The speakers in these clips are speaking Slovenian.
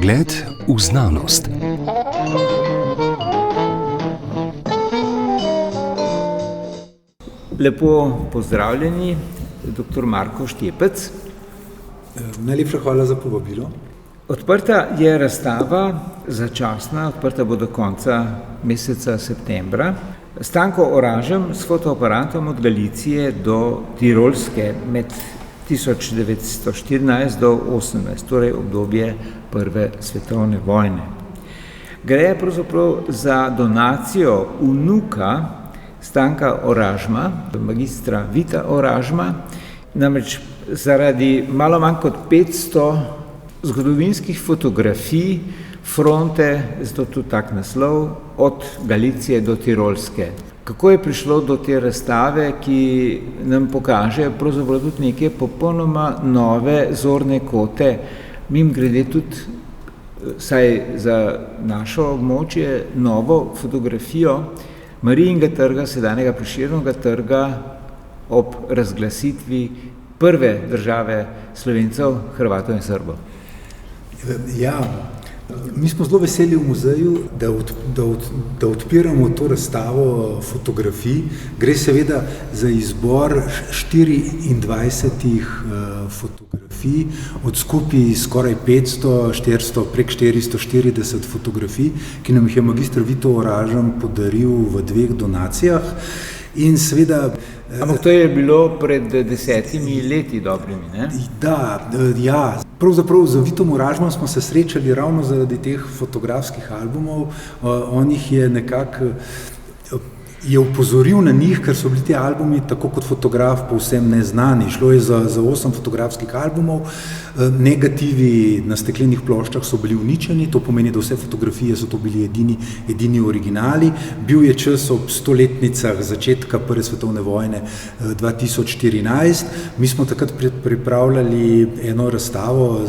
Pogled v znanost. Lepo pozdravljeni, dr. Marko Štepec. Najlepša hvala za povabilo. Odprta je razstava, začasna, odprta bo do konca meseca septembra. Stanko Oražem s fotoaparatom od Galicije do Tirolske med 1914 do 18, torej obdobje Prve svetovne vojne. Gre pravzaprav za donacijo vnuka Stanka Oražma, magistra Vita Oražma, namreč zaradi malo manj kot 500 zgodovinskih fotografij fronte, zato tudi tak naslov, od Galicije do Tirolske. Kako je prišlo do te razstave, ki nam pokaže pravzaprav tudi neke popolnoma nove zorne kote, mimogrede tudi, saj za našo območje, novo fotografijo Marijinega trga, sedanjega Prešernovega trga, ob razglasitvi prve države Slovencev, Hrvatov in Srbov. Ja, mi smo zelo veseli v muzeju, da odpiramo to razstavo fotografij. Gre seveda za izbor 24 fotografij, od skupaj skoraj 500, 400, prek 440 fotografij, ki nam jih je magister Vito Oražem podaril v 2 donacijah. In seveda... Ampak to je bilo pred 10 leti dobrimi, ne? Da, ja. Pravzaprav z Vitom Oražmom smo se srečali ravno zaradi teh fotografskih albumov. On jih je nekako upozoril na njih, ker so bili ti albumi, tako kot fotograf, povsem neznani. Šlo je za 8 fotografskih albumov. Negativi na steklenih ploščah so bili uničeni, to pomeni, da vse fotografije so to bili edini originali. Bil je čas ob 100-letnicah začetka Prve svetovne vojne 2014. Mi smo takrat pripravljali eno razstavo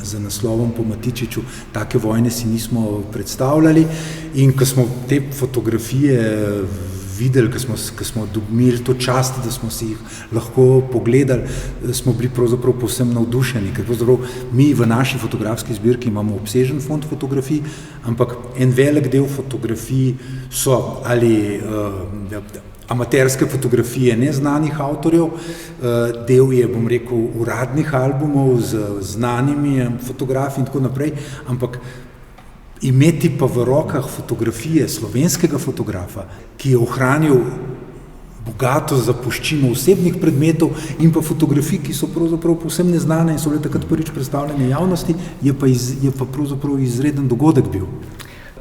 z naslovom Po Matičiču. Take vojne si nismo predstavljali, in ko smo te fotografije videli, ko smo imeli to čast, da smo si jih lahko pogledali, smo bili pravzaprav povsem navdušeni, ker pravzaprav mi v naši fotografski zbirki imamo obsežen fond fotografij, ampak en velik del fotografij so ali amaterske fotografije neznanih avtorjev, del je, bom rekel, uradnih albumov z znanimi fotografi in tako naprej, ampak imeti pa v rokah fotografije slovenskega fotografa, ki je ohranil bogato zapuščino osebnih predmetov, in pa fotografij, ki so pravzaprav povsem neznane in so bile takrat prvič predstavljene javnosti, je pa pravzaprav izreden dogodek bil.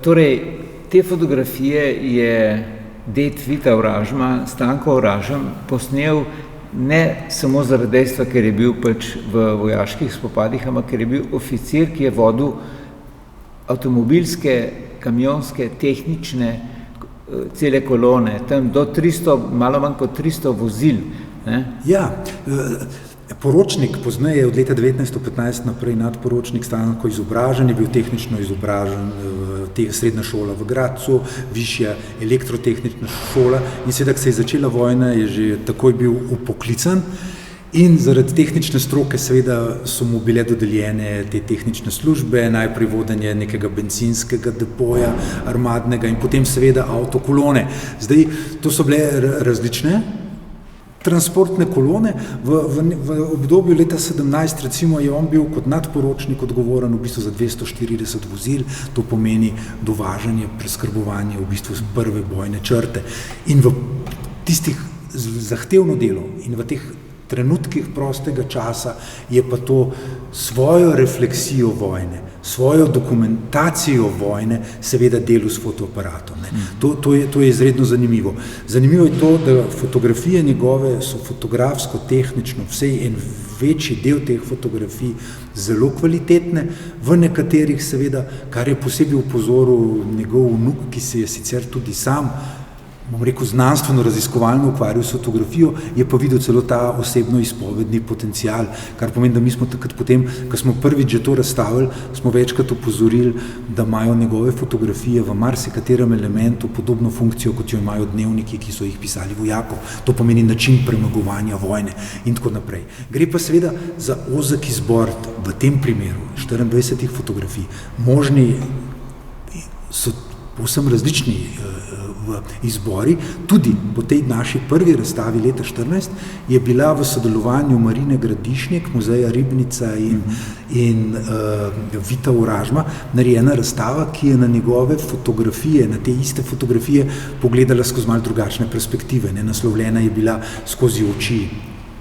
Torej, te fotografije je ded Vita Oražma, Stanko Oražem, posnel ne samo zaradi dejstva, ker je bil pač v vojaških spopadih, ampak ker je bil oficir, ki je vodil avtomobilske, kamionske, tehnične, cele kolone, tam do 300, malo manj kot 300 vozil. Ne? Ja, poročnik, pozneje od leta 1915 naprej nadporočnik Stanko Izobražen, je bil tehnično izobražen, srednja šola v Gradcu, višja elektrotehnična šola, in seveda, ko se je začela vojna, je že takoj bil upoklican. In zaradi tehnične stroke seveda so mu bile dodeljene te tehnične službe, najprej vodenje nekega bencinskega depoja, armadnega, in potem seveda avtokolone. Zdaj, to so bile različne transportne kolone. V obdobju leta 17, recimo, je on bil kot nadporočnik odgovoren v bistvu za 240 vozil, to pomeni dovažanje, preskrbovanje v bistvu z prve bojne črte. In v tistih zahtevno delo in v teh trenutkih prostega časa je pa to svojo refleksijo vojne, svojo dokumentacijo vojne seveda delal s fotoaparatom. To je izredno zanimivo. Zanimivo je to, da fotografije njegove so fotografsko, tehnično, vsej en večji del teh fotografij zelo kvalitetne, v nekaterih seveda, kar je posebej upozoril njegov vnuk, ki se je sicer tudi sam bom rekel, znanstveno raziskovalno ukvarjal s fotografijo, je pa videl celo ta osebno izpovedni potencial, kar pomeni, da mi smo takrat potem, ko smo prvič že to razstavili, smo večkrat opozorili, da imajo njegove fotografije v marsikaterem elementu podobno funkcijo, kot jo imajo dnevniki, ki so jih pisali vojakov. To pomeni način premagovanja vojne in tako naprej. Gre pa seveda za ozek izbor v tem primeru 24 fotografij. Možni so povsem različni v izbori. Tudi po tej naši prvi razstavi leta 2014 je bila v sodelovanju Marine Gradišnik, muzeja Ribnica in Vita Oražma narejena razstava, ki je na njegove fotografije, na te iste fotografije pogledala skozi malo drugačne perspektive. Naslovljena je bila skozi oči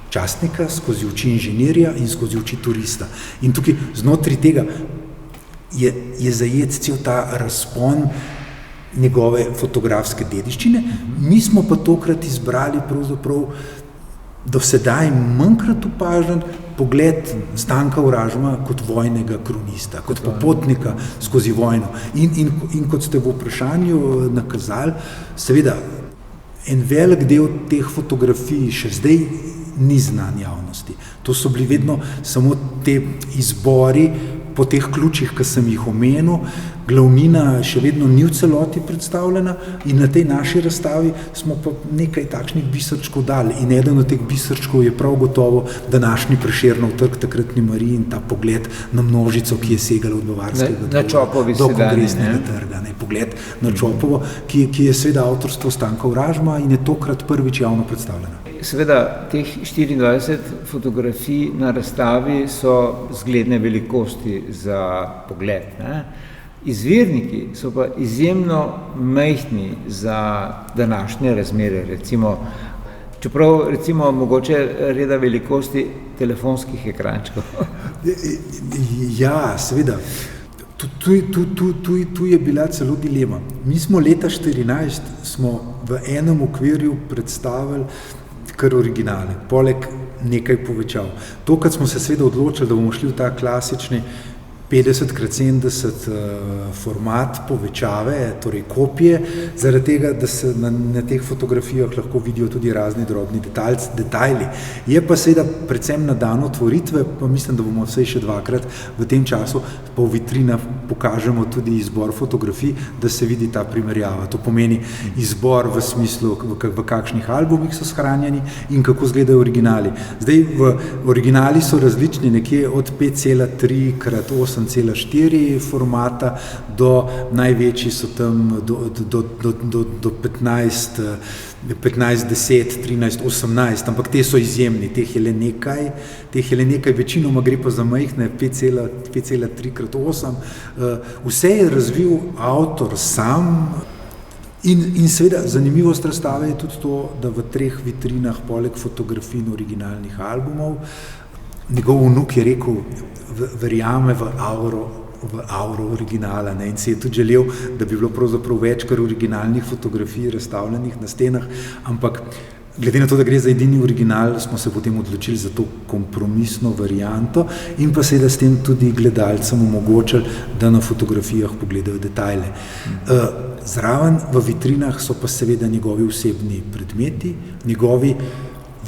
častnika, skozi oči inženirja in skozi oči turista. In tukaj znotraj tega je zajet cel ta razpon njegove fotografske dediščine. Mi smo pa tokrat izbrali pravzaprav do sedaj manjkrat opažen pogled Stanka Oražma kot vojnega kronista, kot popotnika skozi vojno. In kot ste v vprašanju nakazali, seveda, en velik del teh fotografij še zdaj ni znan javnosti. To so bili vedno samo te izbori po teh ključih, ki sem jih omenil. Glavnina še vedno ni v celoti predstavljena in na tej naši razstavi smo pa nekaj takšnih biserčkov dali. In eden od teh biserčkov je prav gotovo današnji Prešernov trg, takratni Mariji in ta pogled na množico, ki je segala od Bavarskega do Kongresnega trga. Pogled na Čopovo, ki je seveda avtorstvo Stanka Oražma in je tokrat prvič javno predstavljena. Seveda, teh 24 fotografij na razstavi so zgledne velikosti za pogled. Izvirniki so pa izjemno majhni za današnje razmere, čeprav mogoče reda velikosti telefonskih ekrančkov. Ja, seveda. Tu je bila celo dilema. Mi smo leta 2014 smo v enem okvirju predstavili kar originale, poleg nekaj povečav. Tokrat smo se seveda odločili, da bomo šli v ta klasični 50x70 format povečave, torej kopije, zaradi tega, da se na teh fotografijah lahko vidijo tudi razni drobni detajli. Je pa seveda predvsem na dan otvoritve, pa mislim, da bomo vsaj še dvakrat v tem času pa v vitrinah pokažemo tudi izbor fotografij, da se vidi ta primerjava. To pomeni izbor v smislu, v kakšnih albumih so shranjeni in kako izgledajo originali. Zdaj, originali so različni, nekje od 5,3x8,4 formata do največji so tam do 15, 10, 13, 18, ampak te so izjemni, teh je le nekaj, večinoma gre pa za majhne 5,3x8. Vse je razvil avtor sam in seveda zanimivost razstave je tudi to, da v 3 vitrinah poleg fotografij in originalnih albumov njegov vnuk je rekel, verjame v auro originala, in si je tudi želel, da bi bilo pravzaprav več kar originalnih fotografij razstavljenih na stenah, ampak glede na to, da gre za edini original, smo se potem odločili za to kompromisno varianto in pa seveda s tem tudi gledalcem omogočili, da na fotografijah pogledajo detajle. Zraven v vitrinah so pa seveda njegovi osebni predmeti, njegovi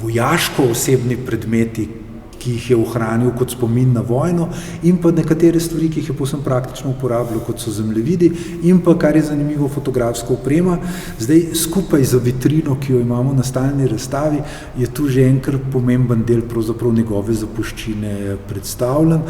vojaško osebni predmeti, ki jih je ohranil kot spomin na vojno, in pa nekatere stvari, ki jih je povsem praktično uporabljal, kot so zemljevidi, in pa, kar je zanimivo, fotografska oprema. Zdaj, skupaj z vitrino, ki jo imamo na stalni razstavi, je tu že enkrat pomemben del pravzaprav njegove zapuščine predstavljen.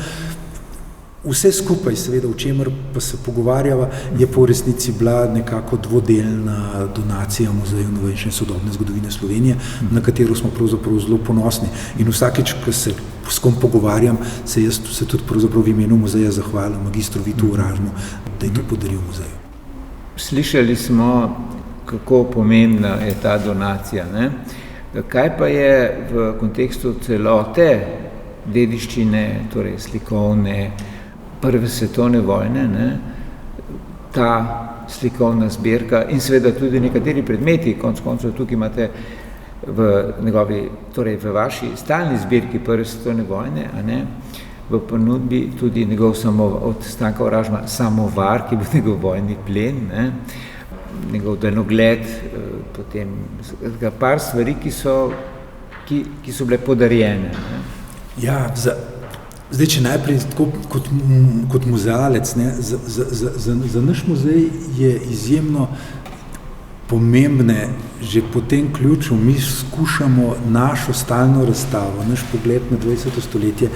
Vse skupaj, seveda, o čemer pa se pogovarjava, je po resnici bila nekako dvodelna donacija Muzeju novejše in sodobne zgodovine Slovenije, na katero smo pravzaprav zelo ponosni. In vsakič, ko se s kom pogovarjam, se jaz se tudi pravzaprav v imenu muzeja zahvalim magistru Vitu Oražmu, da je to podaril muzeju. Slišali smo, kako pomembna je ta donacija, ne? Kaj pa je v kontekstu celote dediščine, torej slikovne, Prve svetovne vojne, ne, ta slikovna zbirka in seveda tudi nekateri predmeti, konec koncev tukaj imate v njegovi, torej v vaši stalni zbirki Prve svetovne vojne, a ne, v ponudbi tudi njegov od Stanka Oražma samovar, ki je bil njegov vojni plen, ne. njegov daljnogled, potem par stvari, ki so bile podarjene. Ne. Ja, zdaj, če najprej tako kot muzealec, ne, za naš muzej je izjemno pomembne, že po tem ključu mi skušamo našo stalno razstavo, naš pogled na 20. stoletje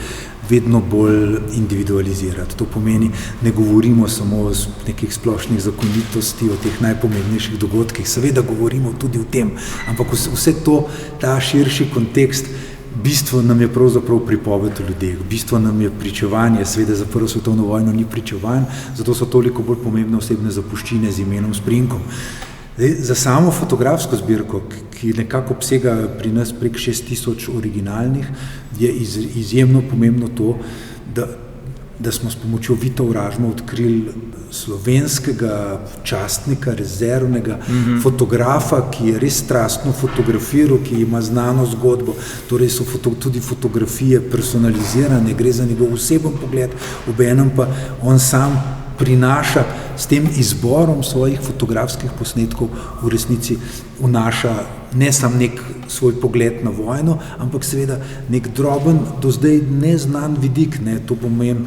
vedno bolj individualizirati. To pomeni, ne govorimo samo o nekih splošnih zakonitosti, o teh najpomembnejših dogodkih, seveda govorimo tudi o tem, ampak vse to, ta širši kontekst, bistvo nam je pravzaprav pripoved o ljudeh, bistvo nam je pričevanje, seveda za Prvo svetovno vojno ni pričevanj, zato so toliko bolj pomembne osebne zapuščine z imenom, s priimkom. Za samo fotografsko zbirko, ki nekako obsega pri nas prek 6000 originalnih, je izjemno pomembno to, da smo s pomočjo Vita Oražma odkrili slovenskega častnika, rezervnega fotografa, ki je res strastno fotografiral, ki ima znano zgodbo, torej so tudi fotografije personalizirane, gre za njegov oseben pogled, obenem pa on sam prinaša s tem izborom svojih fotografskih posnetkov v resnici vnaša ne samo nek svoj pogled na vojno, ampak seveda nek droben, do zdaj neznan vidik, ne, to pomeni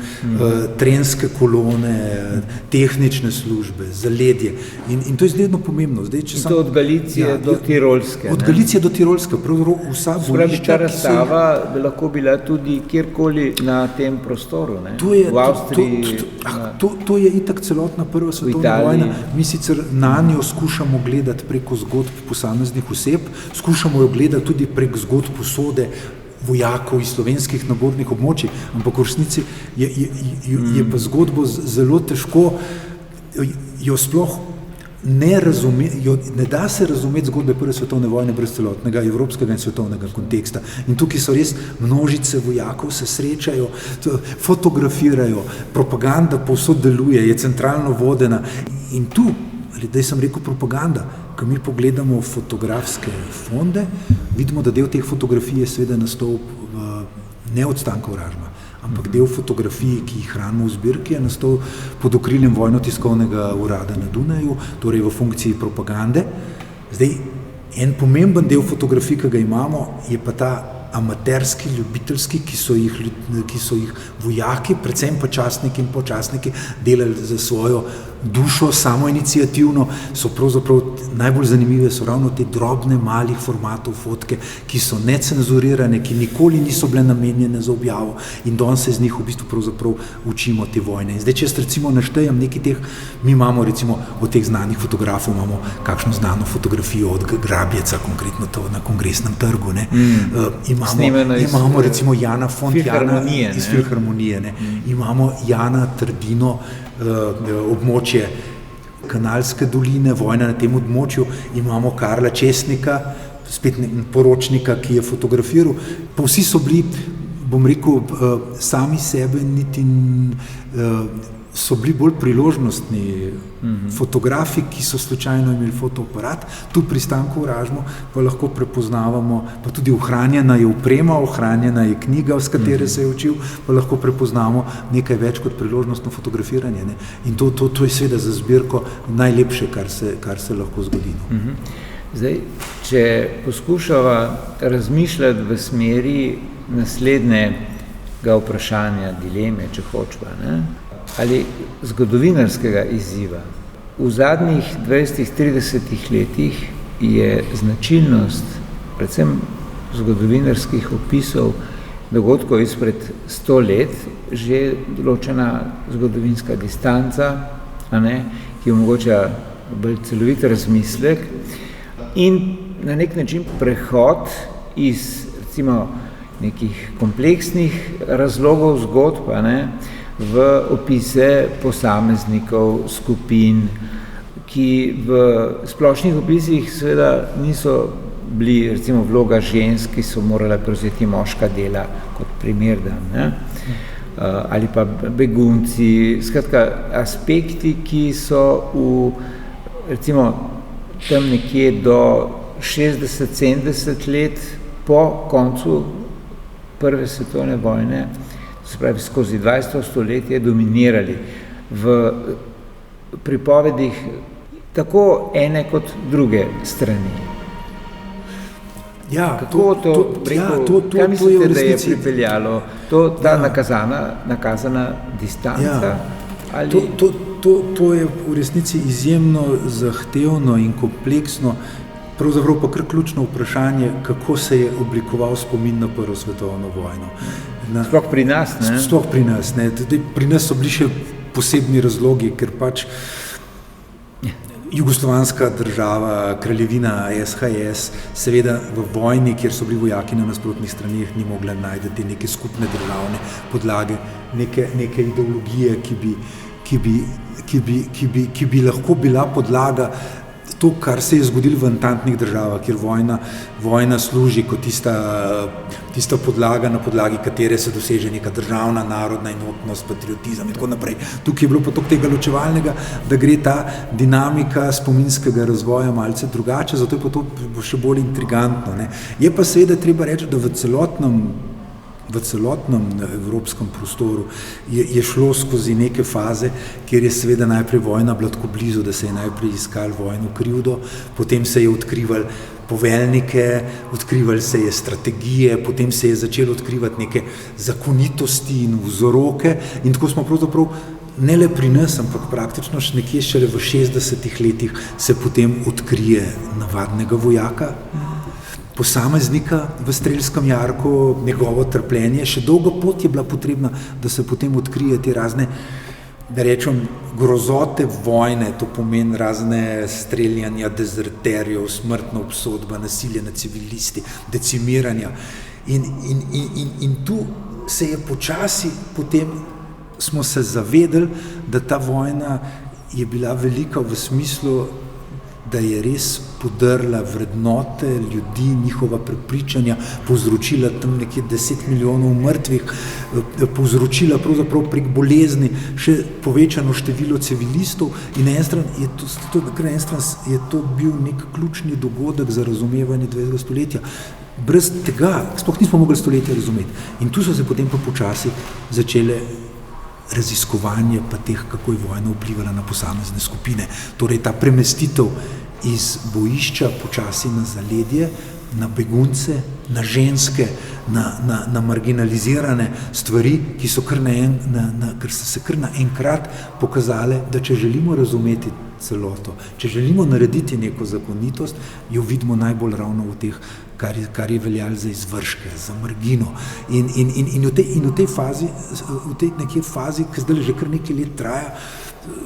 trenske kolone, tehnične službe, zaledje in to je izredno pomembno. Zdaj, če to od Galicije do Tirolske. Od Galicije do Tirolske, pravzaprav vsa bojišča. Ta razstava bi lahko bila tudi kjerkoli na tem prostoru, ne? V Avstriji. To je itak celotna Prva svetovna vojna. Mi sicer na njo skušamo gledati preko zgodb posameznih oseb, skušamo jo gledati tudi prek zgodb usode vojakov iz slovenskih nabornih območij, ampak v resnici je pa zgodbo zelo težko, jo sploh ne da se razumeti zgodbe Prve svetovne vojne brez celotnega evropskega in svetovnega konteksta. In tukaj so res množice vojakov, se srečajo, fotografirajo, propaganda povsod deluje, je centralno vodena. In tu, da sem rekel propaganda, ko mi pogledamo fotografske fonde, vidimo, da del teh fotografij je seveda nastal ne od Stanka Oražma, ampak del fotografij, ki jih hranimo v zbirki, je nastal pod okriljem Vojno-tiskovnega urada na Dunaju, torej v funkciji propagande. Zdaj, en pomemben del fotografij, ki ga imamo, je pa ta amaterski, ljubiteljski, ki so jih vojaki, predvsem pa častniki in počastniki delali za svojo dušo, samoiniciativno, so pravzaprav najbolj zanimive, so ravno te drobne, malih formatov fotke, ki so necenzurirane, ki nikoli niso bile namenjene za objavo in danes se z njih v bistvu pravzaprav učimo te vojne. In zdaj, če jaz recimo naštejem nekaj teh, mi imamo recimo od teh znanih fotografov, imamo kakšno znano fotografijo od Grabjeca, konkretno to na Kongresnem trgu, ne. Imamo recimo Jana Fontjana iz Filharmonije, ne. Imamo Jana Trdino, območje Kanalske doline, vojna na tem območju, imamo Karla Česnika, spet poročnika, ki je fotografiral, pa vsi so bili, bom rekel, sami sebe niti so bili bolj priložnostni fotografi, ki so slučajno imeli fotoaparat. Tu pri Stanku Oražmu pa lahko prepoznavamo, pa tudi ohranjena je oprema, ohranjena je knjiga, s katere se je učil, pa lahko prepoznamo nekaj več kot priložnostno fotografiranje. Ne? In to je seveda za zbirko najlepše, kar se lahko zgodi. Zdaj, če poskušava razmišljati v smeri naslednjega vprašanja, dileme, če hočeva, ne? Ali zgodovinarskega izziva. V zadnjih 20-30 letih je značilnost predvsem zgodovinarskih opisov dogodkov izpred 100 let že določena zgodovinska distanca, ki omogoča bolj celovit razmislek in na nek način prehod iz recimo nekih kompleksnih razlogov zgodb, v opise posameznikov, skupin, ki v splošnih opisih seveda niso bili recimo vloga žensk, ki so morale prevzeti moška dela kot primer, ali pa begunci, skratka aspekti, ki so recimo tam nekje do 60-70 let po koncu Prve svetovne vojne, se pravi skozi 20. stoletje, dominirali v pripovedih tako ene kot druge strani. Ja, Kako kaj mislite, da je pripeljalo ta nakazana distanca? Ali... To je v resnici izjemno zahtevno in kompleksno, pravzaprav pa kar ključno vprašanje, kako se je oblikoval spomin na Prvo svetovno vojno. Sploh pri nas, ne? Sploh pri nas, ne. Pri nas so bili še posebni razlogi, ker pač jugoslovanska država, kraljevina SHS, seveda v vojni, kjer so bili vojaki na nasprotnih straneh, ni mogla najti neke skupne državne podlage, neke ideologije, ki bi lahko bila podlaga. To, kar se je zgodilo v entantnih državah, kjer vojna služi kot tista podlaga, na podlagi katere se doseže neka državna, narodna enotnost, patriotizem in tako naprej. Tukaj je bilo potok tega ločevalnega, da gre ta dinamika spominskega razvoja malce drugače, zato je pa to še bolj intrigantno, ne. Je pa seveda treba reči, da v celotnem evropskem prostoru je šlo skozi neke faze, kjer je seveda najprej vojna bila tako blizu, da se je najprej iskal vojno krivdo, potem se je odkrivali poveljnike, odkrivali se je strategije, potem se je začelo odkrivati neke zakonitosti in vzroke in tako smo pravzaprav ne le pri nas, ampak praktično nekje šele v 60 letih se potem odkrije navadnega vojaka, posameznika v strelskem jarku, njegovo trpljenje. Še dolga pot je bila potrebna, da se potem odkrije te razne, da rečem, grozote vojne, to pomeni razne streljanja dezerterjev, smrtna obsodba, nasilje nad civilisti, decimiranja. In tu se je počasi, potem smo se zavedali, da ta vojna je bila velika v smislu, da je res podrla vrednote ljudi, njihova prepričanja, povzročila tam nekje 10 milijonov mrtvih, povzročila pravzaprav prek bolezni še povečano število civilistov in na eni strani je to bil nek ključni dogodek za razumevanje 20. stoletja. Brez tega sploh nismo mogli stoletja razumeti. In tu so se potem pa počasi začele raziskovanje pa teh, kako je vojna vplivala na posamezne skupine. Torej ta premestitev iz bojišča počasi na zaledje, na begunce, na ženske, na marginalizirane stvari, ki so ker so se kar naenkrat pokazale, da če želimo razumeti celoto, če želimo narediti neko zakonitost, jo vidimo najbolj ravno v teh, kar je veljalo za izvrške, za margino. In v tej fazi, v tej nekje fazi, ki zdaj že kar nekaj let traja,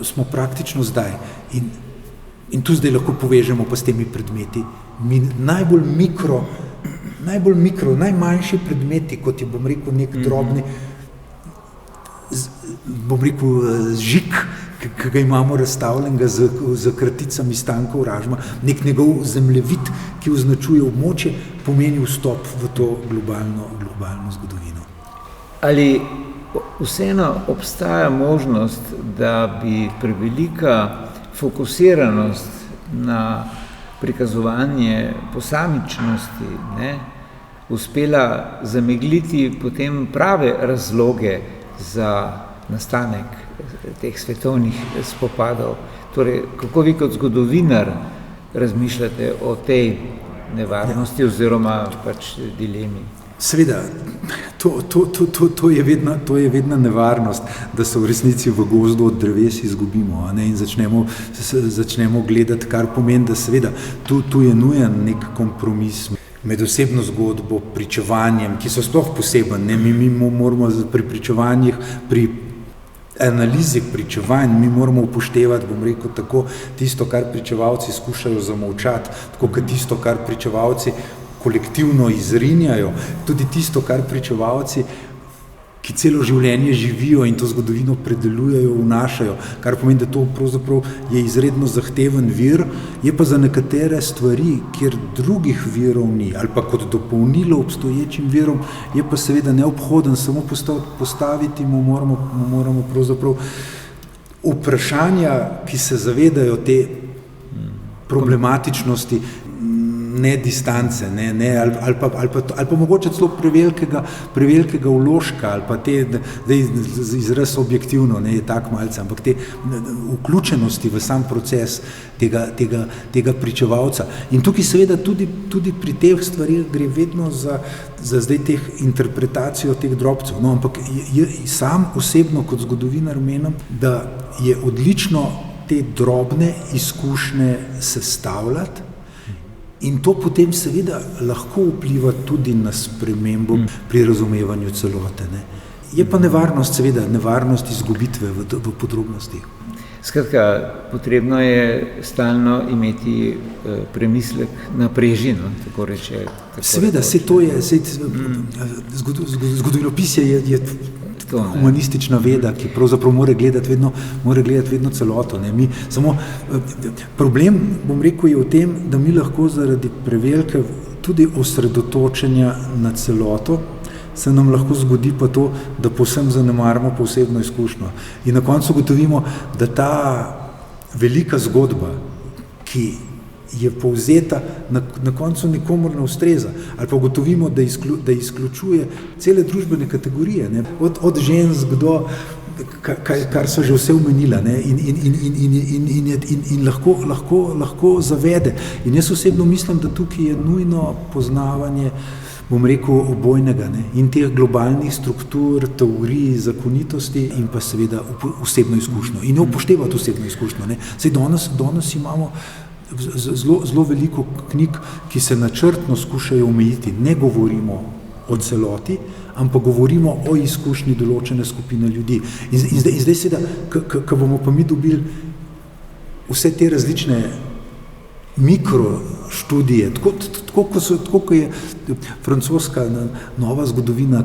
smo praktično zdaj. In tu zdaj lahko povežemo pa s temi predmeti. Najbolj mikro, najmanjši predmeti, kot je, bom rekel, nek drobni, bom rekel, žig, ki ga imamo razstavljenega z kraticami Stanka Oražma, nek njegov zemljevid, ki označuje območje, pomeni vstop v to globalno zgodovino. Ali vseeno obstaja možnost, da bi prevelika fokusiranost na prikazovanje posamičnosti uspela zamegliti potem prave razloge za nastanek teh svetovnih spopadov? Torej, kako vi kot zgodovinar razmišljate o tej nevarnosti oziroma pač dilemi? Seveda, to je vedno nevarnost, da se v resnici v gozdu od dreves izgubimo, in začnemo gledati, kar pomeni, da seveda tu je nujen nek kompromis med osebno zgodbo, pričevanjem, ki so sploh poseben. Mi moramo pri pričevanjih, pri analizi pričevanj, mi moramo upoštevati, bom rekel tako, tisto, kar pričevalci skušajo zamolčati, tako kot tisto, kar pričevalci kolektivno izrinjajo, tudi tisto, kar pričevalci, ki celo življenje živijo in to zgodovino predelujejo, vnašajo, kar pomeni, da to pravzaprav je izredno zahteven vir, je pa za nekatere stvari, kjer drugih virov ni, ali pa kot dopolnilo obstoječim virom, je pa seveda neobhoden, samo postaviti mu moramo pravzaprav vprašanja, ki se zavedajo te problematičnosti, ne distance, ali pa mogoče celo prevelikega vložka, ali pa te, zdaj izraz objektivno, je tak malce, ampak te vključenosti v sam proces tega pričevalca. In tukaj seveda tudi pri teh stvarih gre vedno za zdaj teh interpretacijo teh drobcev. No, ampak sam osebno kot zgodovinar menim, da je odlično te drobne izkušnje sestavljati in to potem seveda lahko vpliva tudi na spremembo pri razumevanju celote. Ne. Je pa nevarnost izgubitve v podrobnostih. Skratka, potrebno je stalno imeti premislek na prežino, tako reče. Seveda, zgodovinopisje je humanistična veda, ki pravzaprav mora gledati vedno celoto. Ne. Problem, bom rekel, je v tem, da mi lahko zaradi prevelike tudi osredotočenja na celoto se nam lahko zgodi pa to, da povsem zanemarimo posebno izkušnjo. In na koncu ugotovimo, da ta velika zgodba, ki je povzeta, na koncu nikomur ne ustreza. Ali pa ugotovimo, da izključuje cele družbene kategorije, ne? Od žensk do, kar so že vse omenila, ne? In lahko zavede. In jaz osebno mislim, da tukaj je nujno poznavanje, bom rekel, obojnega, ne? In teh globalnih struktur, teorij, zakonitosti in pa seveda osebno izkušnjo. In ne upoštevati osebno izkušnjo. Ne? Saj danes imamo zelo veliko knjig, ki se načrtno skušajo omejiti. Ne govorimo o celoti, ampak govorimo o izkušnji določene skupine ljudi. In zdaj seveda, ko bomo pa mi dobili vse te različne mikroštudije, tako ko je francoska nova zgodovina,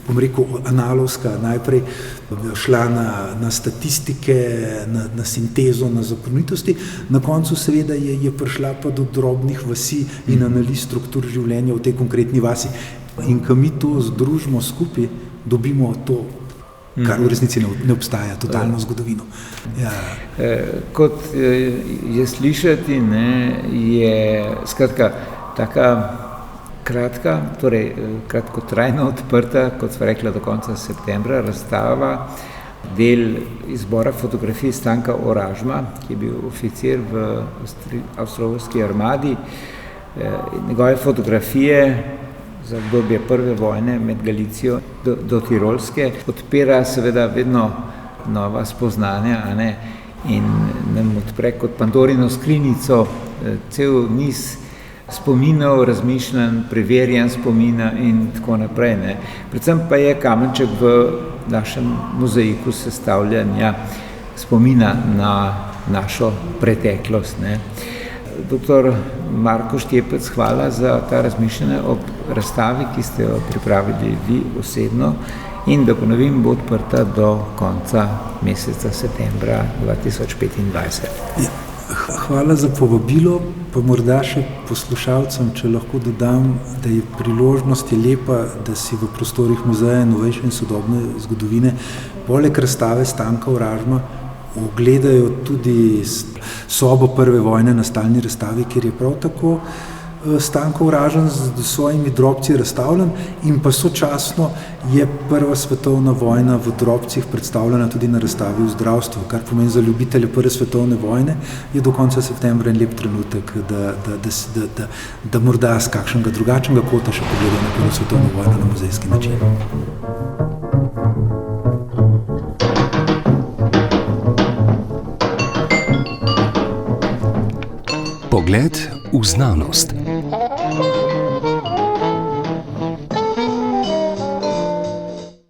bom rekel, analovska, najprej šla na statistike, na sintezo, na zakonitosti, na koncu seveda je prišla pa do drobnih vasi in analiz struktur življenja v tej konkretni vasi. In ko mi to združimo skupaj, dobimo to, kar v resnici ne obstaja, totalno zgodovino. Ja. Kot je slišati, je skratka taka kratka, torej kratkotrajno odprta, kot sva rekla, do konca septembra, razstava, del izbora fotografij Stanka Oražma, ki je bil oficir v Avstro-Ogrski armadi. Njegove fotografije za obdobje prve vojne med Galicijo do Tirolske odpira seveda vedno nova spoznanja, in nam odpre kot Pandorino skrinjico cel niz spominov, razmišljanj, preverjanj spomina in tako naprej. Predvsem pa je kamenček v našem mozaiku sestavljanja spomina na našo preteklost. Doktor Marko Štepec, hvala za ta razmišljanja ob razstavi, ki ste jo pripravili vi osebno in da ponovim, bo odprta do konca meseca septembra 2025. Hvala za povabilo, pa morda še poslušalcem, če lahko dodam, da je priložnost lepa, da si v prostorih Muzeja novejše in sodobne zgodovine poleg razstave Stanka Oražma ogledajo tudi sobo prve vojne na stalni razstavi, kjer je prav tako Stanko Oražen z svojimi drobci razstavljen in pa sočasno je prva svetovna vojna v drobcih predstavljena tudi na razstavi v zdravstvu, kar pomeni za ljubitelje prve svetovne vojne je do konca septembra en lep trenutek, da morda z kakšnega drugačnega kota še pogledajo na prvo svetovno vojno na muzejski način. Pogled v znanost.